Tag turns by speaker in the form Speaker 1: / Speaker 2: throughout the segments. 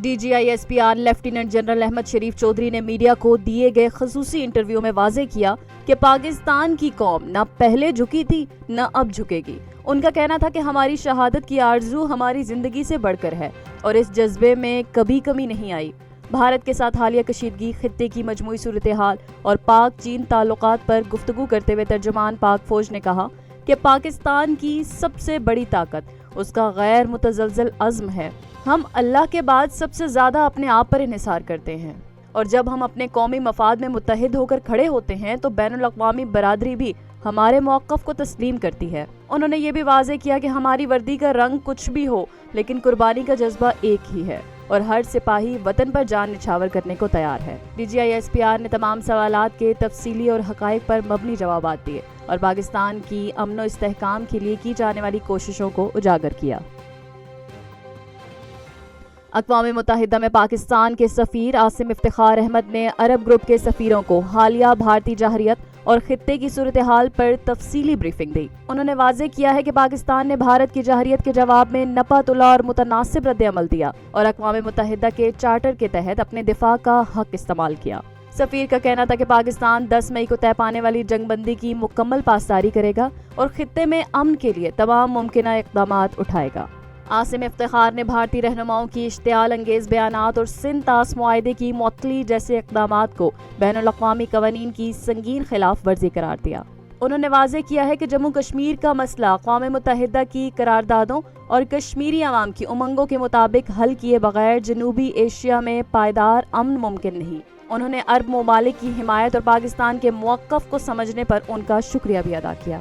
Speaker 1: DGISPR lieutenant general Ahmad شریف چودھری نے media کو دیے گئے خصوصی انٹرویو میں واضح کیا کہ پاکستان کی قوم نہ پہلے جھکی تھی نہ اب جھکے گی۔ ان کا کہنا تھا کہ ہماری شہادت کی آرزو ہماری زندگی سے بڑھ کر ہے اور اس جذبے میں کبھی کمی نہیں آئی۔ بھارت کے ساتھ حالیہ کشیدگی، خطے کی مجموعی صورتحال اور پاک چین تعلقات پر گفتگو کرتے ہوئے ترجمان پاک فوج نے کہا کہ پاکستان کی سب سے بڑی طاقت اس کا غیر متزلزل عزم ہے۔ ہم اللہ کے بعد سب سے زیادہ اپنے آپ پر انحصار کرتے ہیں اور جب ہم اپنے قومی مفاد میں متحد ہو کر کھڑے ہوتے ہیں تو بین الاقوامی برادری بھی ہمارے موقف کو تسلیم کرتی ہے۔ انہوں نے یہ بھی واضح کیا کہ ہماری وردی کا رنگ کچھ بھی ہو لیکن قربانی کا جذبہ ایک ہی ہے اور ہر سپاہی وطن پر جان نچھاور کرنے کو تیار ہے۔ DGISPR نے تمام سوالات کے تفصیلی اور حقائق پر مبنی جوابات دیے اور پاکستان کی امن و استحکام کے لیے کی جانے والی کوششوں کو اجاگر کیا۔ اقوام متحدہ میں پاکستان کے سفیر عاصم افتخار احمد نے عرب گروپ کے سفیروں کو حالیہ بھارتی جارحیت اور خطے کی صورتحال پر تفصیلی بریفنگ دی۔ انہوں نے واضح کیا ہے کہ پاکستان نے بھارت کی جارحیت کے جواب میں نپا تلا اور متناسب رد عمل دیا اور اقوام متحدہ کے چارٹر کے تحت اپنے دفاع کا حق استعمال کیا۔ سفیر کا کہنا تھا کہ پاکستان 10 مئی کو طے پانے والی جنگ بندی کی مکمل پاسداری کرے گا اور خطے میں امن کے لیے تمام ممکنہ اقدامات اٹھائے گا۔ عاصم افتخار نے بھارتی رہنماؤں کی اشتعال انگیز بیانات اور سندھ طاس معاہدے کی معطلی جیسے اقدامات کو بین الاقوامی قوانین کی سنگین خلاف ورزی قرار دیا۔ انہوں نے واضح کیا ہے کہ جموں کشمیر کا مسئلہ اقوام متحدہ کی قراردادوں اور کشمیری عوام کی امنگوں کے مطابق حل کیے بغیر جنوبی ایشیا میں پائیدار امن ممکن نہیں۔ انہوں نے عرب ممالک کی حمایت اور پاکستان کے موقف کو سمجھنے پر ان کا شکریہ بھی ادا کیا۔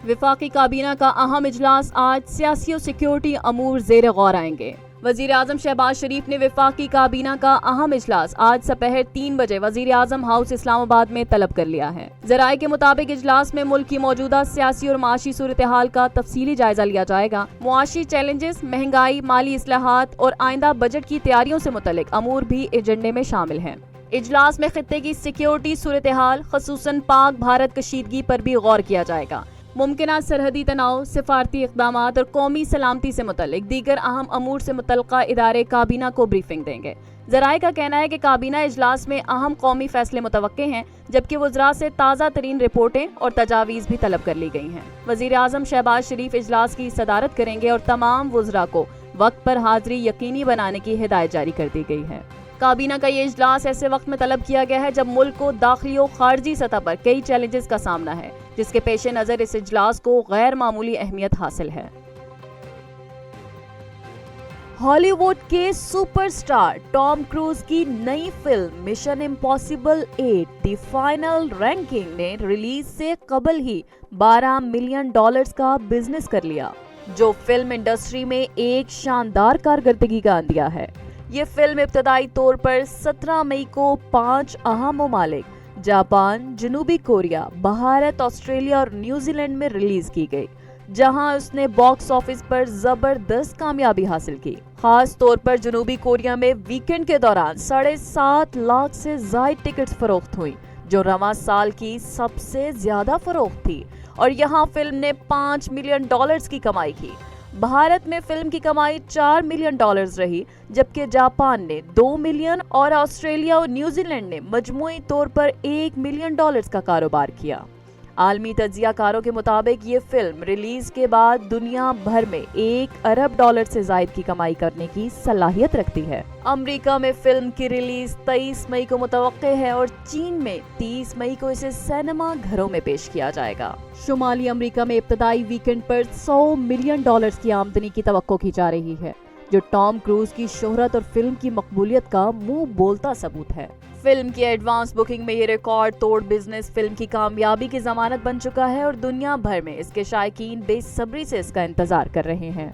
Speaker 1: وفاقی کابینہ کا اہم اجلاس آج سیاسی و سیکیورٹی امور زیر غور آئیں گے۔ وزیر اعظم شہباز شریف نے وفاقی کابینہ کا اہم اجلاس آج دوپہر 3 بجے وزیر اعظم ہاؤس اسلام آباد میں طلب کر لیا ہے۔ ذرائع کے مطابق اجلاس میں ملک کی موجودہ سیاسی اور معاشی صورتحال کا تفصیلی جائزہ لیا جائے گا۔ معاشی چیلنجز، مہنگائی، مالی اصلاحات اور آئندہ بجٹ کی تیاریوں سے متعلق امور بھی ایجنڈے میں شامل ہیں۔ اجلاس میں خطے کی سیکیورٹی صورتحال خصوصاً پاک بھارت کشیدگی پر بھی غور کیا جائے گا۔ ممکنہ سرحدی تناؤ، سفارتی اقدامات اور قومی سلامتی سے متعلق دیگر اہم امور سے متعلقہ ادارے کابینہ کو بریفنگ دیں گے۔ ذرائع کا کہنا ہے کہ کابینہ اجلاس میں اہم قومی فیصلے متوقع ہیں جبکہ وزراء سے تازہ ترین رپورٹیں اور تجاویز بھی طلب کر لی گئی ہیں۔ وزیر اعظم شہباز شریف اجلاس کی صدارت کریں گے اور تمام وزراء کو وقت پر حاضری یقینی بنانے کی ہدایت جاری کر دی گئی ہے۔ کابینہ کا یہ اجلاس ایسے وقت میں طلب کیا گیا ہے جب ملک کو داخلی و خارجی سطح پر کئی چیلنجز کا سامنا ہے جس کے پیش نظر اس اجلاس کو غیر معمولی اہمیت حاصل ہے۔ ہالی ووڈ کے سپر سٹار ٹام کروز کی نئی film mission impossible 8 the final ranking نے ریلیز سے قبل ہی $12 ملین کا بزنس کر لیا، جو فلم انڈسٹری میں ایک شاندار کارکردگی کا اندیا ہے۔ یہ فلم ابتدائی طور پر 17 مئی کو 5 اہم ممالک جاپان، جنوبی کوریا، بھارت، آسٹریلیا اور نیوزی لینڈ میں ریلیز کی گئی، جہاں اس نے باکس آفس پر زبردست کامیابی حاصل کی۔ خاص طور پر جنوبی کوریا میں ویکینڈ کے دوران 7.5 لاکھ سے زائد ٹکٹس فروخت ہوئی، جو رواں سال کی سب سے زیادہ فروخت تھی، اور یہاں فلم نے $5 ملین کی کمائی کی۔ بھارت میں فلم کی کمائی $4 ملین رہی، جبکہ جاپان نے $2 ملین اور آسٹریلیا اور نیوزی لینڈ نے مجموعی طور پر $1 ملین کا کاروبار کیا۔ عالمی تجزیہ کاروں کے مطابق یہ فلم ریلیز کے بعد دنیا بھر میں $1 ارب سے زائد کی کمائی کرنے کی صلاحیت رکھتی ہے۔ امریکہ میں فلم کی ریلیز 23 مئی کو متوقع ہے اور چین میں 30 مئی کو اسے سینما گھروں میں پیش کیا جائے گا۔ شمالی امریکہ میں ابتدائی ویکینڈ پر $100 ملین کی آمدنی کی توقع کی جا رہی ہے، جو ٹام کروز کی شہرت اور فلم کی مقبولیت کا منہ بولتا ثبوت ہے۔ فلم کی ایڈوانس بکنگ میں یہ ریکارڈ توڑ بزنس فلم کی کامیابی کی ضمانت بن چکا ہے اور دنیا بھر میں اس کے شائقین بے صبری سے اس کا انتظار کر رہے ہیں۔